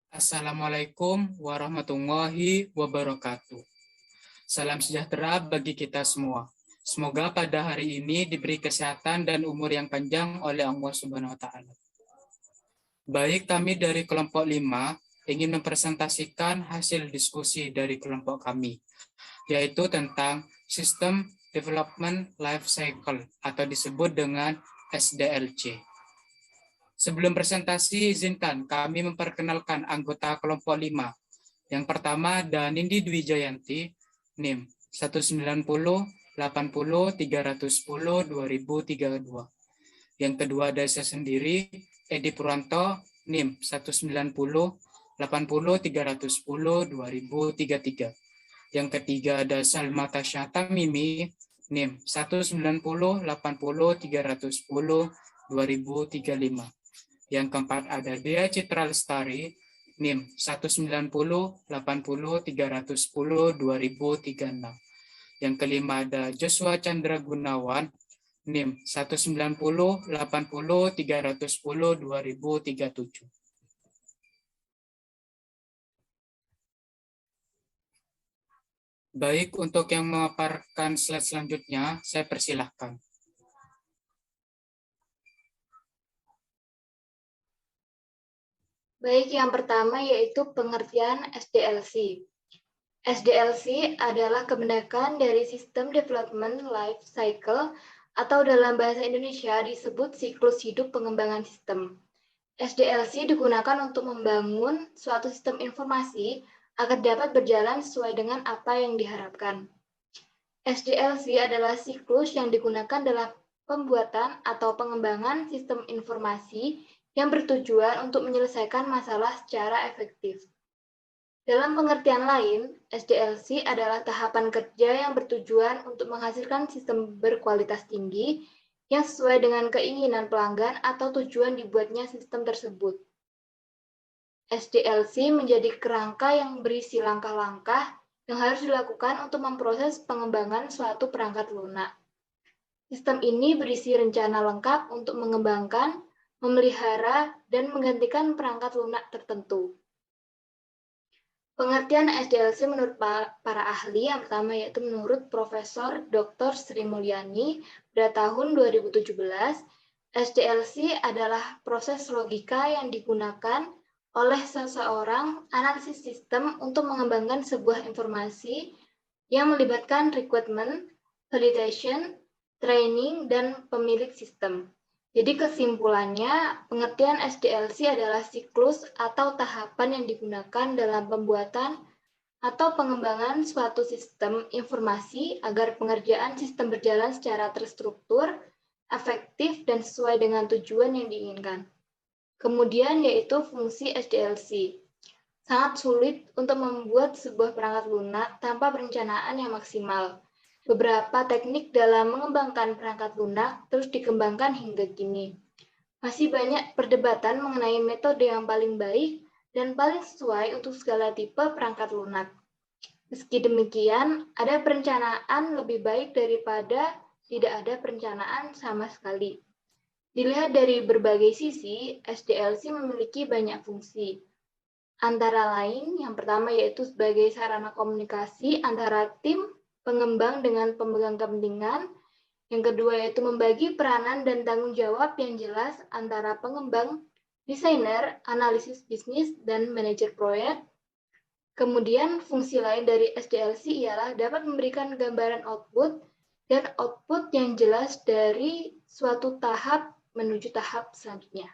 Assalamualaikum warahmatullahi wabarakatuh. Salam sejahtera bagi kita semua. Semoga pada hari ini diberi kesehatan dan umur yang panjang oleh Allah Subhanahu wa taala. Baik, kami dari kelompok 5 ingin mempresentasikan hasil diskusi dari kelompok kami, yaitu tentang System Development Life Cycle atau disebut dengan SDLC. Sebelum presentasi, izinkan kami memperkenalkan anggota kelompok 5. Yang pertama ada Nindi Dwi Jayanti, NIM 1908030102032. Yang kedua ada saya sendiri, Edi Purwanto, NIM 1908030102033. Yang ketiga ada Salma Tasya Tamimi, NIM 1908030102035. Yang keempat ada Dea Citra Lestari, NIM 1908030102036. Yang kelima ada Joshua Chandra Gunawan, NIM 1908030102037. Baik, untuk yang memaparkan slide selanjutnya, saya persilahkan. Baik, yang pertama yaitu pengertian SDLC. SDLC adalah kebendakan dari System Development Life Cycle atau dalam bahasa Indonesia disebut siklus hidup pengembangan sistem. SDLC digunakan untuk membangun suatu sistem informasi agar dapat berjalan sesuai dengan apa yang diharapkan. SDLC adalah siklus yang digunakan dalam pembuatan atau pengembangan sistem informasi yang bertujuan untuk menyelesaikan masalah secara efektif. Dalam pengertian lain, SDLC adalah tahapan kerja yang bertujuan untuk menghasilkan sistem berkualitas tinggi yang sesuai dengan keinginan pelanggan atau tujuan dibuatnya sistem tersebut. SDLC menjadi kerangka yang berisi langkah-langkah yang harus dilakukan untuk memproses pengembangan suatu perangkat lunak. Sistem ini berisi rencana lengkap untuk mengembangkan, memelihara, dan menggantikan perangkat lunak tertentu. Pengertian SDLC menurut para ahli yang pertama yaitu menurut Profesor Dr. Sri Mulyani pada tahun 2017, SDLC adalah proses logika yang digunakan oleh seseorang analisis sistem untuk mengembangkan sebuah informasi yang melibatkan requirement, validation, training, dan pemilik sistem. Jadi kesimpulannya, pengertian SDLC adalah siklus atau tahapan yang digunakan dalam pembuatan atau pengembangan suatu sistem informasi agar pengerjaan sistem berjalan secara terstruktur, efektif, dan sesuai dengan tujuan yang diinginkan. Kemudian yaitu fungsi SDLC. Sangat sulit untuk membuat sebuah perangkat lunak tanpa perencanaan yang maksimal. Beberapa teknik dalam mengembangkan perangkat lunak terus dikembangkan hingga kini. Masih banyak perdebatan mengenai metode yang paling baik dan paling sesuai untuk segala tipe perangkat lunak. Meski demikian, ada perencanaan lebih baik daripada tidak ada perencanaan sama sekali. Dilihat dari berbagai sisi, SDLC memiliki banyak fungsi. Antara lain, yang pertama yaitu sebagai sarana komunikasi antara tim pengembang dengan pemegang kepentingan. Yang kedua yaitu membagi peranan dan tanggung jawab yang jelas antara pengembang, desainer, analisis bisnis, dan manajer proyek. Kemudian fungsi lain dari SDLC ialah dapat memberikan gambaran output dan output yang jelas dari suatu tahap menuju tahap selanjutnya.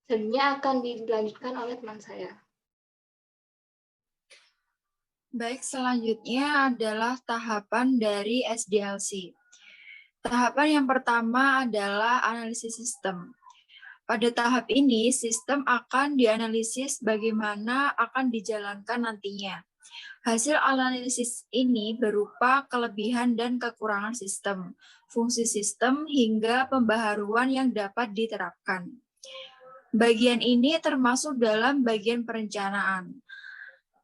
Selanjutnya akan dilanjutkan oleh teman saya. Baik, selanjutnya adalah tahapan dari SDLC. Tahapan yang pertama adalah analisis sistem. Pada tahap ini, sistem akan dianalisis bagaimana akan dijalankan nantinya. Hasil analisis ini berupa kelebihan dan kekurangan sistem, fungsi sistem, hingga pembaharuan yang dapat diterapkan. Bagian ini termasuk dalam bagian perencanaan.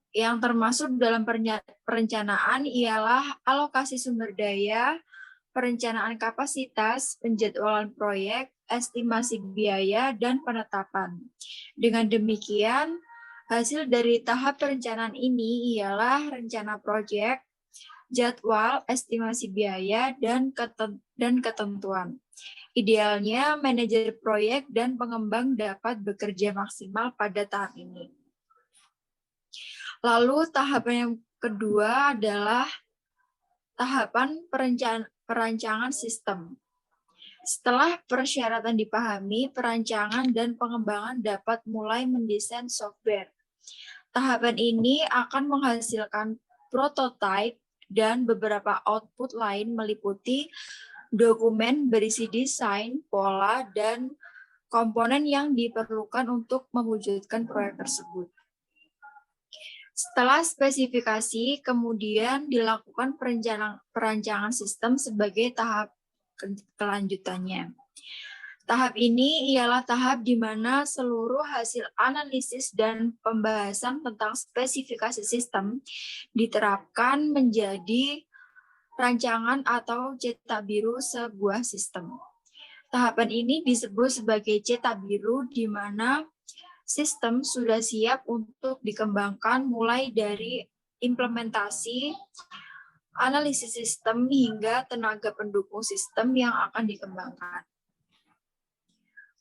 Yang termasuk dalam perencanaan ialah alokasi sumber daya, perencanaan kapasitas, penjadwalan proyek, estimasi biaya, dan penetapan. Dengan demikian, Hasil dari tahap perencanaan ini ialah rencana proyek, jadwal, estimasi biaya, dan ketentuan. Idealnya, manajer proyek dan pengembang dapat bekerja maksimal pada tahap ini. Lalu tahapan yang kedua adalah tahapan perancangan sistem. Setelah persyaratan dipahami, perancangan dan pengembangan dapat mulai mendesain software. Tahapan ini akan menghasilkan prototipe dan beberapa output lain meliputi dokumen berisi desain, pola, dan komponen yang diperlukan untuk mewujudkan proyek tersebut. Setelah spesifikasi, kemudian dilakukan perancangan sistem sebagai tahap kelanjutannya. Tahap ini ialah tahap di mana seluruh hasil analisis dan pembahasan tentang spesifikasi sistem diterapkan menjadi rancangan atau cetak biru sebuah sistem. Tahapan ini disebut sebagai cetak biru di mana sistem sudah siap untuk dikembangkan mulai dari implementasi, analisis sistem, hingga tenaga pendukung sistem yang akan dikembangkan.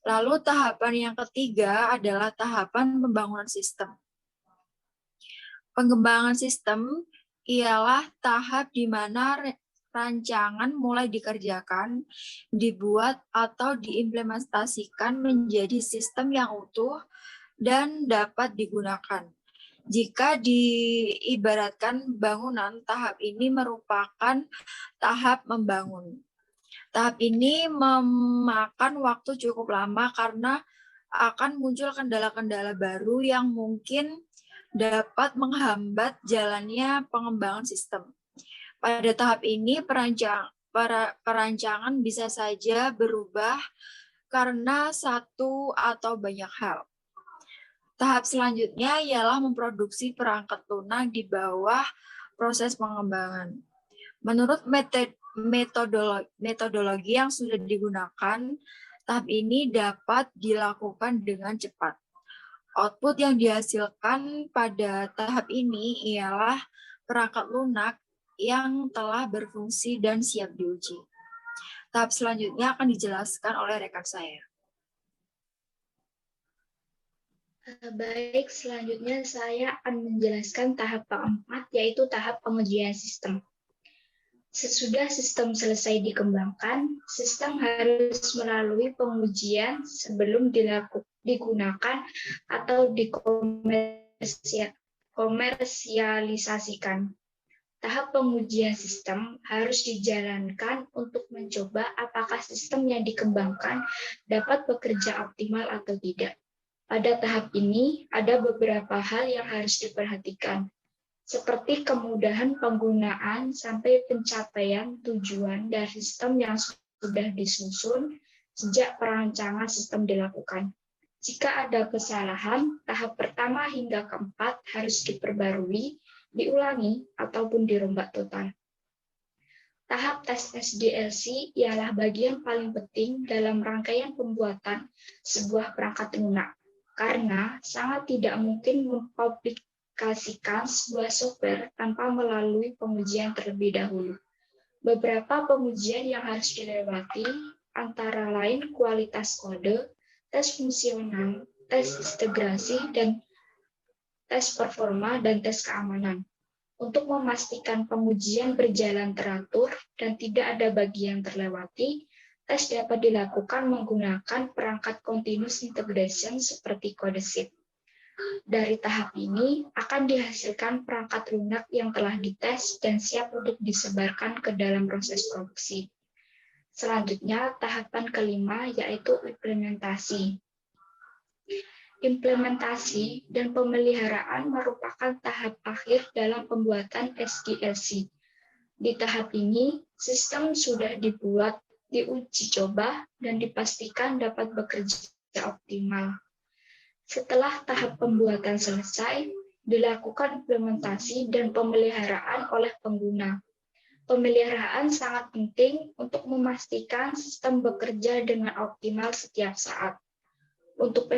Lalu tahapan yang ketiga adalah tahapan pembangunan sistem. Pengembangan sistem ialah tahap di mana rancangan mulai dikerjakan, dibuat, atau diimplementasikan menjadi sistem yang utuh dan dapat digunakan. Jika diibaratkan bangunan, tahap ini merupakan tahap membangun. Tahap ini memakan waktu cukup lama karena akan muncul kendala-kendala baru yang mungkin dapat menghambat jalannya pengembangan sistem. Pada tahap ini, perancangan bisa saja berubah karena satu atau banyak hal. Tahap selanjutnya ialah memproduksi perangkat lunak di bawah proses pengembangan. Menurut metodologi yang sudah digunakan, tahap ini dapat dilakukan dengan cepat. Output yang dihasilkan pada tahap ini ialah perangkat lunak yang telah berfungsi dan siap diuji. Tahap selanjutnya akan dijelaskan oleh rekan saya. Baik, selanjutnya saya akan menjelaskan tahap keempat, yaitu tahap pengujian sistem. Sesudah sistem selesai dikembangkan, sistem harus melalui pengujian sebelum digunakan atau dikomersialisasikan. Tahap pengujian sistem harus dijalankan untuk mencoba apakah sistem yang dikembangkan dapat bekerja optimal atau tidak. Pada tahap ini, ada beberapa hal yang harus diperhatikan, seperti kemudahan penggunaan sampai pencapaian tujuan dari sistem yang sudah disusun sejak perancangan sistem dilakukan. Jika ada kesalahan, tahap pertama hingga keempat harus diperbarui, diulangi, ataupun dirombak total. Tahap tes SDLC ialah bagian paling penting dalam rangkaian pembuatan sebuah perangkat lunak, karena sangat tidak mungkin mempublikasikan sebuah software tanpa melalui pengujian terlebih dahulu. Beberapa pengujian yang harus dilewati antara lain kualitas kode, tes fungsional, tes integrasi, dan tes performa dan tes keamanan. Untuk memastikan pengujian berjalan teratur dan tidak ada bagian terlewati, tes dapat dilakukan menggunakan perangkat continuous integration seperti CodeSheet. Dari tahap ini akan dihasilkan perangkat lunak yang telah dites dan siap untuk disebarkan ke dalam proses produksi. Selanjutnya, tahapan kelima yaitu implementasi. Implementasi dan pemeliharaan merupakan tahap akhir dalam pembuatan SDLC. Di tahap ini, sistem sudah dibuat, diuji coba, dan dipastikan dapat bekerja optimal. Setelah tahap pembuatan selesai, dilakukan implementasi dan pemeliharaan oleh pengguna. Pemeliharaan sangat penting untuk memastikan sistem bekerja dengan optimal setiap saat. Untuk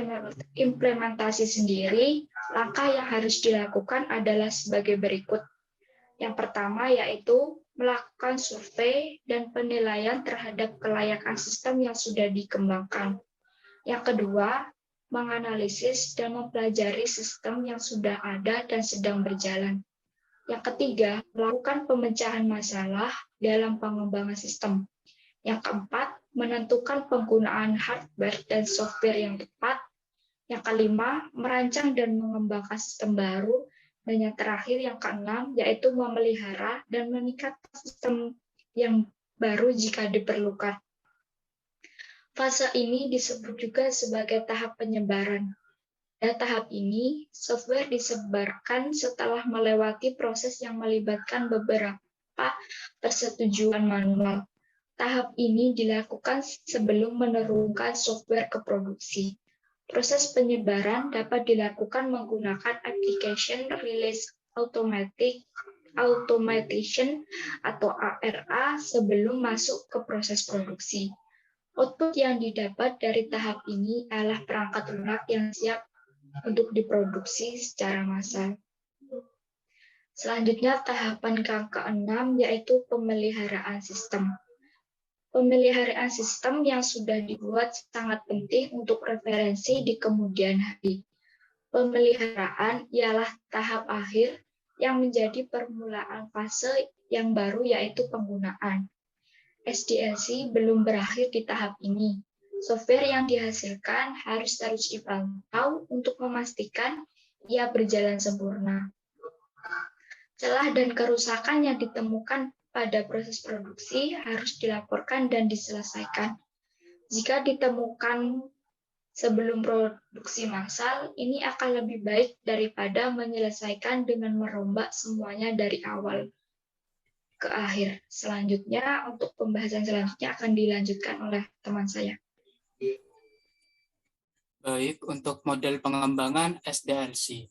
implementasi sendiri, langkah yang harus dilakukan adalah sebagai berikut. Yang pertama yaitu melakukan survei dan penilaian terhadap kelayakan sistem yang sudah dikembangkan. Yang kedua, menganalisis dan mempelajari sistem yang sudah ada dan sedang berjalan. Yang ketiga, melakukan pemecahan masalah dalam pengembangan sistem. Yang keempat, menentukan penggunaan hardware dan software yang tepat. Yang kelima, merancang dan mengembangkan sistem baru. Dan yang terakhir, yang keenam, yaitu memelihara dan meningkatkan sistem yang baru jika diperlukan. Fase ini disebut juga sebagai tahap penyebaran. Pada tahap ini, software disebarkan setelah melewati proses yang melibatkan beberapa persetujuan manual. Tahap ini dilakukan sebelum menurunkan software ke produksi. Proses penyebaran dapat dilakukan menggunakan application release automation atau ARA sebelum masuk ke proses produksi. Output yang didapat dari tahap ini adalah perangkat lunak yang siap untuk diproduksi secara massal. Selanjutnya tahapan ke-6 yaitu pemeliharaan sistem. Pemeliharaan sistem yang sudah dibuat sangat penting untuk referensi di kemudian hari. Pemeliharaan ialah tahap akhir yang menjadi permulaan fase yang baru yaitu penggunaan. SDLC belum berakhir di tahap ini. Software yang dihasilkan harus terus dipantau untuk memastikan ia berjalan sempurna. Celah dan kerusakan yang ditemukan pada proses produksi harus dilaporkan dan diselesaikan. Jika ditemukan sebelum produksi massal, ini akan lebih baik daripada menyelesaikan dengan merombak semuanya dari awal ke akhir. Selanjutnya, untuk pembahasan selanjutnya akan dilanjutkan oleh teman saya. Baik, untuk model pengembangan SDLC.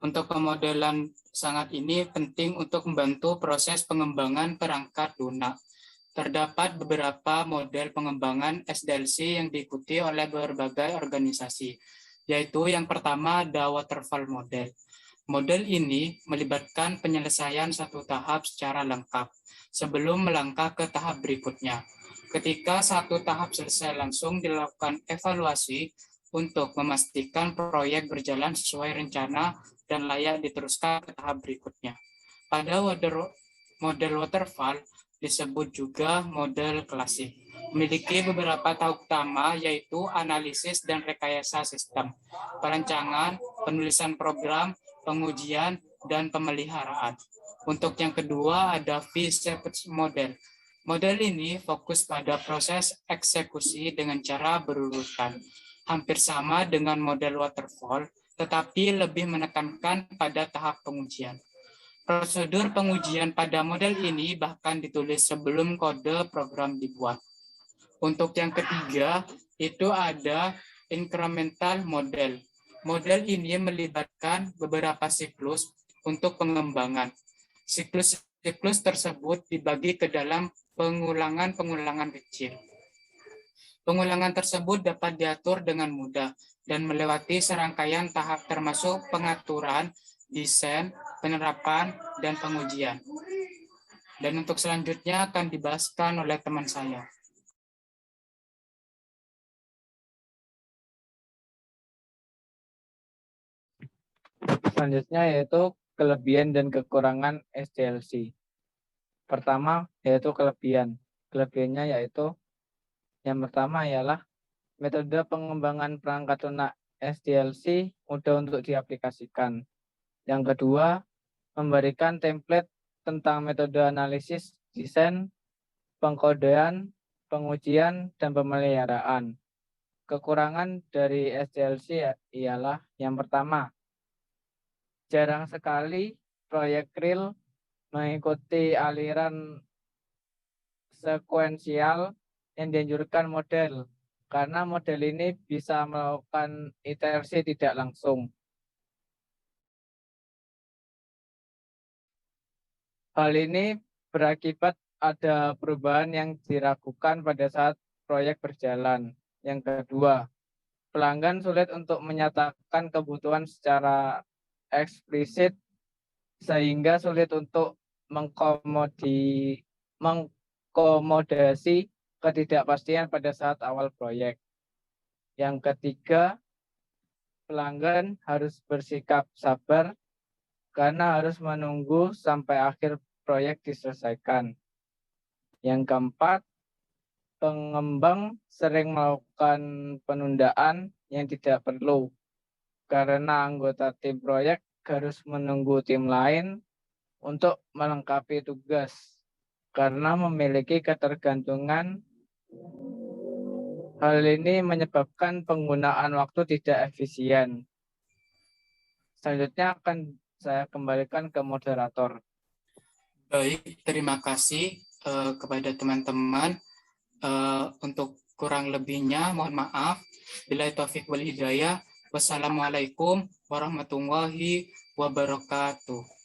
Untuk pemodelan sangat ini penting untuk membantu proses pengembangan perangkat lunak. Terdapat beberapa model pengembangan SDLC yang diikuti oleh berbagai organisasi, yaitu yang pertama ada waterfall model. Model ini melibatkan penyelesaian satu tahap secara lengkap sebelum melangkah ke tahap berikutnya. Ketika satu tahap selesai, langsung dilakukan evaluasi untuk memastikan proyek berjalan sesuai rencana dan layak diteruskan ke tahap berikutnya. Pada model waterfall disebut juga model klasik. Memiliki beberapa tahap utama yaitu analisis dan rekayasa sistem, perencanaan, penulisan program, pengujian, dan pemeliharaan. Untuk yang kedua ada V-shaped model. Model ini fokus pada proses eksekusi dengan cara berurutan. Hampir sama dengan model waterfall, tetapi lebih menekankan pada tahap pengujian. Prosedur pengujian pada model ini bahkan ditulis sebelum kode program dibuat. Untuk yang ketiga, itu ada incremental model. Model ini melibatkan beberapa siklus untuk pengembangan. Siklus tersebut dibagi ke dalam pengulangan-pengulangan kecil. Pengulangan tersebut dapat diatur dengan mudah dan melewati serangkaian tahap termasuk pengaturan, desain, penerapan, dan pengujian. Dan untuk selanjutnya akan dibahaskan oleh teman saya. Selanjutnya yaitu kelebihan dan kekurangan SDLC. Pertama yaitu kelebihan. Kelebihannya yaitu yang pertama ialah metode pengembangan perangkat lunak SDLC mudah untuk diaplikasikan. Yang kedua, memberikan template tentang metode analisis, desain, pengkodean, pengujian, dan pemeliharaan. Kekurangan dari SDLC ialah yang pertama, jarang sekali proyek real mengikuti aliran sekuensial yang dianjurkan model, karena model ini bisa melakukan iterasi tidak langsung. Hal ini berakibat ada perubahan yang diragukan pada saat proyek berjalan. Yang kedua, pelanggan sulit untuk menyatakan kebutuhan secara eksplisit sehingga sulit untuk mengkomodasi ketidakpastian pada saat awal proyek. Yang ketiga, pelanggan harus bersikap sabar karena harus menunggu sampai akhir proyek diselesaikan. Yang keempat, pengembang sering melakukan penundaan yang tidak perlu karena anggota tim proyek harus menunggu tim lain untuk melengkapi tugas karena memiliki ketergantungan. Hal ini menyebabkan penggunaan waktu tidak efisien. Selanjutnya akan saya kembalikan ke moderator. Baik, terima kasih kepada teman-teman. Untuk kurang lebihnya, mohon maaf. Billahi taufiq wal hidayah. Wassalamualaikum warahmatullahi wabarakatuh.